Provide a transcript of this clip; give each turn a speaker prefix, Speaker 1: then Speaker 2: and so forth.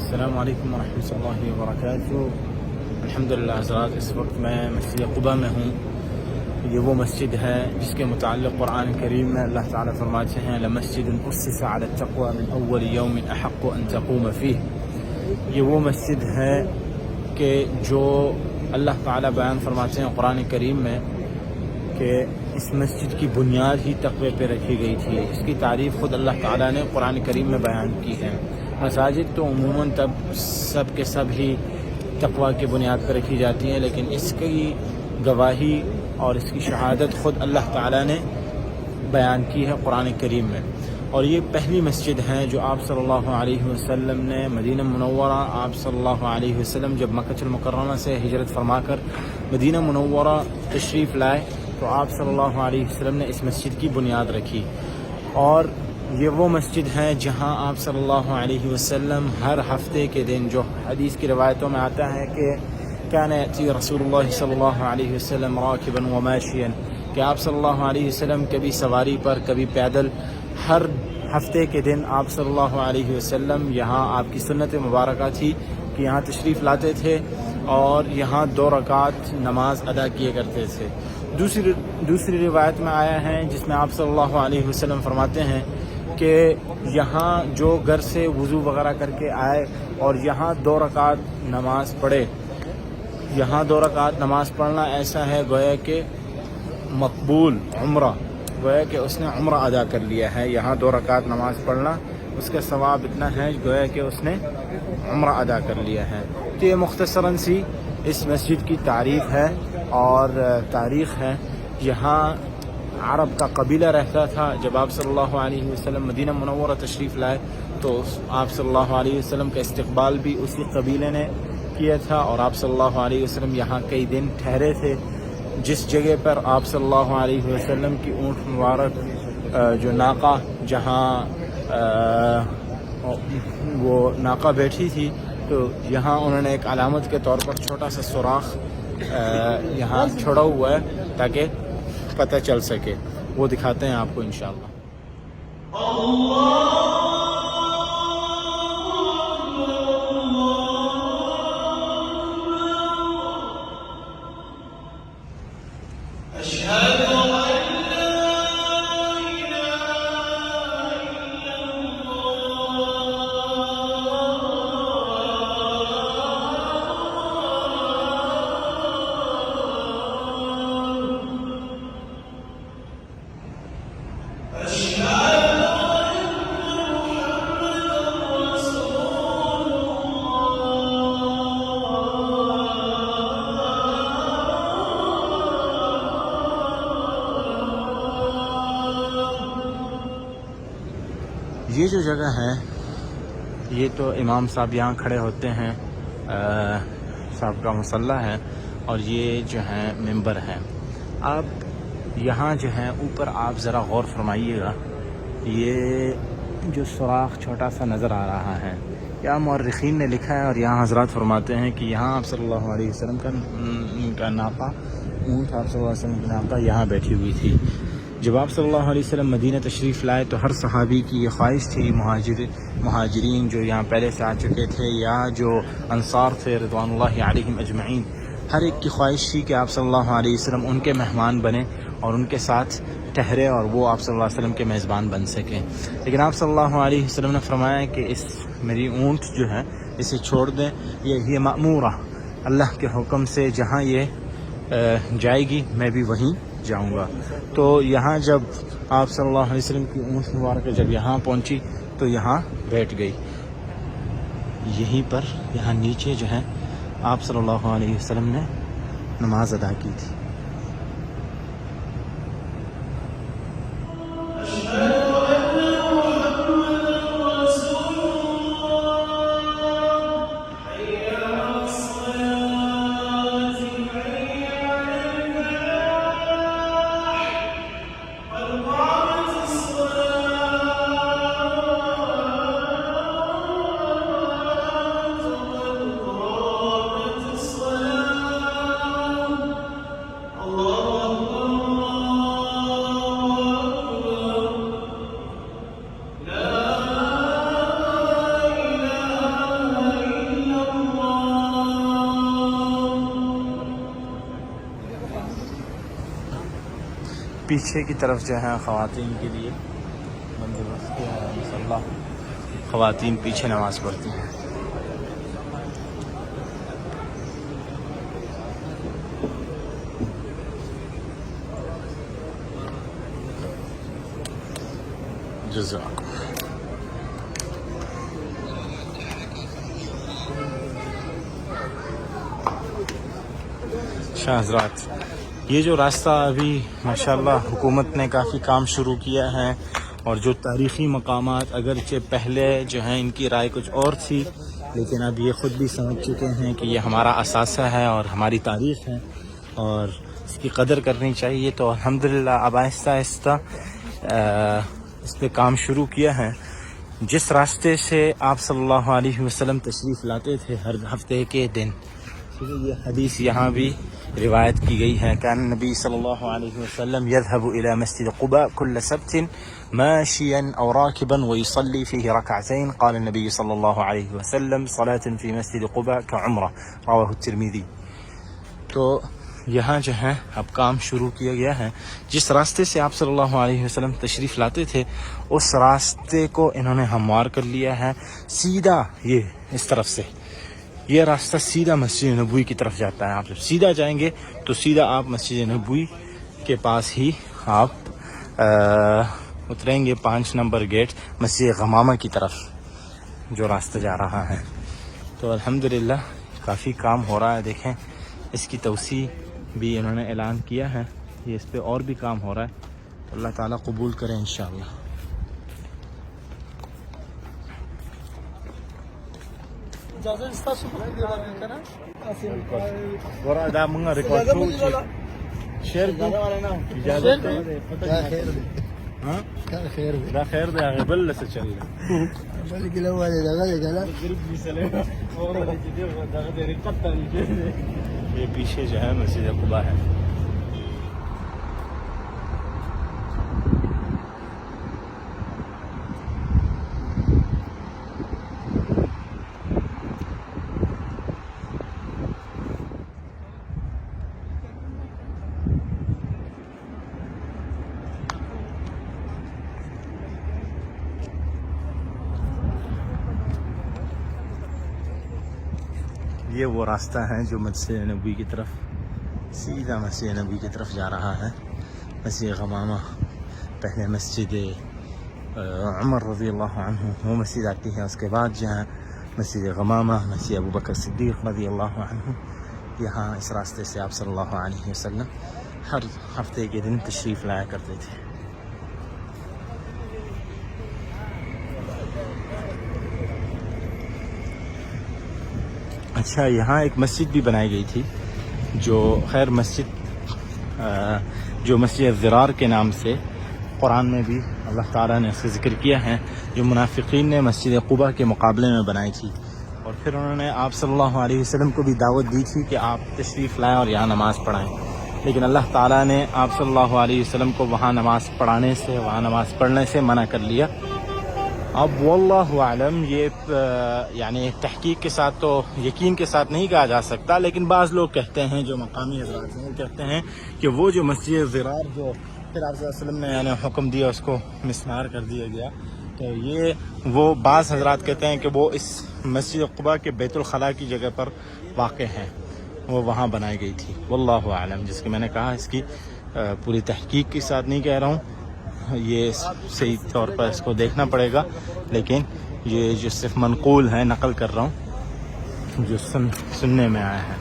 Speaker 1: السلام علیکم ورحمۃ اللہ وبرکاتہ۔ الحمدللہ حضرات، اس وقت میں مسجد قباء میں ہوں۔ یہ وہ مسجد ہے جس کے متعلق قرآن کریم میں اللہ تعالیٰ فرماتے ہیں لَمَسْجِدٌ أُسِّسَ عَلَى التَّقْوَى مِنْ أَوَّلِ يَوْمٍ أَحَقُّ أَن تَقُومَ فِيهِ۔ یہ وہ مسجد ہے کہ جو اللہ تعالیٰ بیان فرماتے ہیں قرآن کریم میں کہ اس مسجد کی بنیاد ہی تقوی پہ رکھی گئی تھی۔ اس کی تعریف خود اللہ تعالیٰ نے قرآن کریم میں بیان کی ہے۔ مساجد تو عموماً تب سب کے سب ہی تقوی کی بنیاد پر رکھی جاتی ہیں، لیکن اس کی گواہی اور اس کی شہادت خود اللہ تعالیٰ نے بیان کی ہے قرآن کریم میں۔ اور یہ پہلی مسجد ہے جو آپ صلی اللہ علیہ وسلم نے مدینہ منورہ، آپ صلی اللہ علیہ وسلم جب مکہ المکرمہ سے ہجرت فرما کر مدینہ منورہ تشریف لائے تو آپ صلی اللہ علیہ وسلم نے اس مسجد کی بنیاد رکھی۔ اور یہ وہ مسجد ہے جہاں آپ صلی اللہ علیہ وسلم ہر ہفتے کے دن، جو حدیث کی روایتوں میں آتا ہے کہ کان یأتی رسول اللہ صلی اللہ علیہ وسلم راکبا وماشیا، کہ آپ صلی اللہ علیہ وسلم کبھی سواری پر کبھی پیدل، ہر ہفتے کے دن آپ صلی اللہ علیہ وسلم یہاں، آپ کی سنت مبارکہ تھی کہ یہاں تشریف لاتے تھے اور یہاں 2 رکعت نماز ادا کیے کرتے تھے۔ دوسری روایت میں آیا ہے جس میں آپ صلی اللہ علیہ وسلم فرماتے ہیں کہ یہاں جو گھر سے وضو وغیرہ کر کے آئے اور یہاں 2 رکعت نماز پڑھے، یہاں 2 رکعت نماز پڑھنا ایسا ہے گویا کہ مقبول عمرہ، گویا کہ اس نے عمرہ ادا کر لیا ہے۔ یہاں 2 رکعت نماز پڑھنا اس کا ثواب اتنا ہے گویا کہ اس نے عمرہ ادا کر لیا ہے۔ تو یہ مختصراً سی اس مسجد کی تعریف ہے اور تاریخ ہے۔ یہاں عرب کا قبیلہ رہتا تھا۔ جب آپ صلی اللہ علیہ وسلم مدینہ منورہ تشریف لائے تو آپ صلی اللہ علیہ وسلم کا استقبال بھی اسی قبیلے نے کیا تھا، اور آپ صلی اللہ علیہ وسلم یہاں کئی دن ٹھہرے تھے۔ جس جگہ پر آپ صلی اللہ علیہ وسلم کی اونٹ مبارک جو ناقہ، جہاں وہ ناقہ بیٹھی تھی، تو یہاں انہوں نے ایک علامت کے طور پر چھوٹا سا سوراخ یہاں چھوڑا ہوا ہے تاکہ پتہ چل سکے۔ وہ دکھاتے ہیں آپ کو انشاءاللہ۔ یہ جو جگہ ہے یہ تو امام صاحب یہاں کھڑے ہوتے ہیں، صاحب کا مصلی ہے، اور یہ جو ہے ممبر ہے۔ اب یہاں جو ہے اوپر آپ ذرا غور فرمائیے گا، یہ جو سوراخ چھوٹا سا نظر آ رہا ہے، یہاں مورخین نے لکھا ہے اور یہاں حضرات فرماتے ہیں کہ یہاں آپ صلی اللہ علیہ وسلم کا ناقہ، اونٹ آپ صلی اللہ علیہ وسلم کی ناقہ یہاں بیٹھی ہوئی تھی۔ جب آپ صلی اللہ علیہ وسلم مدینہ تشریف لائے تو ہر صحابی کی یہ خواہش تھی، مہاجرین جو یہاں پہلے سے آ چکے تھے یا جو انصار تھے رضوان اللہ علیہم اجمعین، ہر ایک کی خواہش تھی کہ آپ صلی اللہ علیہ وسلم ان کے مہمان بنیں اور ان کے ساتھ ٹھہرے اور وہ آپ صلی اللہ علیہ وسلم کے میزبان بن سکیں۔ لیکن آپ صلی اللہ علیہ وسلم نے فرمایا کہ اس میری اونٹ جو ہے اسے چھوڑ دیں، یہ مأمورہ، اللہ کے حکم سے جہاں یہ جائے گی میں بھی وہیں جاؤں گا۔ تو یہاں جب آپ صلی اللہ علیہ وسلم کی اونٹ مبارکہ جب یہاں پہنچی تو یہاں بیٹھ گئی، یہیں پر، یہاں نیچے جو ہے آپ صلی اللہ علیہ وسلم نے نماز ادا کی تھی۔ پیچھے کی طرف جو ہے خواتین کے لیے بندوبست کیا ہے مصلی، خواتین پیچھے نماز پڑھتی ہیں. جزاک شاہ حضرات، یہ جو راستہ ابھی ماشاءاللہ حکومت نے کافی کام شروع کیا ہے، اور جو تاریخی مقامات اگرچہ پہلے جو ہیں ان کی رائے کچھ اور تھی، لیکن اب یہ خود بھی سمجھ چکے ہیں کہ یہ ہمارا اثاثہ ہے اور ہماری تاریخ ہے اور اس کی قدر کرنی چاہیے. تو الحمدللہ اب آہستہ آہستہ اس پہ کام شروع کیا ہے. جس راستے سے آپ صلی اللہ علیہ وسلم تشریف لاتے تھے ہر ہفتے کے دن، یہ حدیث یہاں بھی روایت کی گئی ہے. کان نبی صلی اللہ علیہ وسلم يذهب الى مسجد قباء كل سبت ماشيا او راكبا ويصلي فيه ركعتين. قال النبي صلى الله عليه وسلم صلاة في مسجد قباء كعمرة. رواه الترمذي. تو یہاں جو ہے اب کام شروع کیا گیا ہے. جس راستے سے آپ صلی اللہ علیہ وسلم تشریف لاتے تھے اس راستے کو انہوں نے ہموار کر لیا ہے. سیدھا یہ اس طرف سے یہ راستہ سیدھا مسجد نبوی کی طرف جاتا ہے. آپ جب سیدھا جائیں گے تو سیدھا آپ مسجد نبوی کے پاس ہی آپ اتریں گے. 5 نمبر گیٹ مسجد غمامہ کی طرف جو راستہ جا رہا ہے. تو الحمدللہ کافی کام ہو رہا ہے. دیکھیں اس کی توسیع بھی انہوں نے اعلان کیا ہے. یہ اس پہ اور بھی کام ہو رہا ہے. تو اللہ تعالیٰ قبول کرے انشاءاللہ. دا منگا ریکارڈ شیر اجازت خیر دے آگے بل سے چل یہ پیچھے جو ہے مسجد قباء ہے. یہ وہ راستہ ہے جو مسجد نبوی کی طرف سیدھا مسجد نبوی کی طرف جا رہا ہے. مسجد غمامہ پہلے مسجد عمر رضی اللہ عنہ وہ مسجد آتی ہے. اس کے بعد جو ہے مسجد غمامہ مسجد ابوبکر صدیق رضی اللہ عنہ. یہاں اس راستے سے آپ صلی اللہ علیہ وسلم ہر ہفتے کے دن تشریف لایا کرتے تھے. اچھا، یہاں ایک مسجد بھی بنائی گئی تھی جو خیر جو مسجد ضرار کے نام سے قرآن میں بھی اللہ تعالیٰ نے اس کا ذکر کیا ہے، جو منافقین نے مسجد قباء کے مقابلے میں بنائی تھی. اور پھر انہوں نے آپ صلی اللہ علیہ وسلم کو بھی دعوت دی تھی کہ آپ تشریف لائیں اور یہاں نماز پڑھائیں. لیکن اللہ تعالیٰ نے آپ صلی اللہ علیہ وسلم کو وہاں نماز پڑھانے سے وہاں نماز پڑھنے سے منع کر لیا. اب واللہ اعلم، یہ یعنی تحقیق کے ساتھ تو یقین کے ساتھ نہیں کہا جا سکتا، لیکن بعض لوگ کہتے ہیں جو مقامی حضرات ہیں وہ کہتے ہیں کہ وہ جو مسجد ضرار جو پھر آپ صلی اللہ علیہ وسلم نے یعنی حکم دیا اس کو مسمار کر دیا گیا، تو یہ وہ بعض حضرات کہتے ہیں کہ وہ اس مسجد قباء کے بیت الخلاء کی جگہ پر واقع ہیں، وہ وہاں بنائی گئی تھی. واللہ اعلم، جس کہ میں نے کہا اس کی پوری تحقیق کے ساتھ نہیں کہہ رہا ہوں، یہ صحیح طور پر اس کو دیکھنا پڑے گا، لیکن یہ جو صرف منقول ہے نقل کر رہا ہوں جو سننے میں آیا ہے.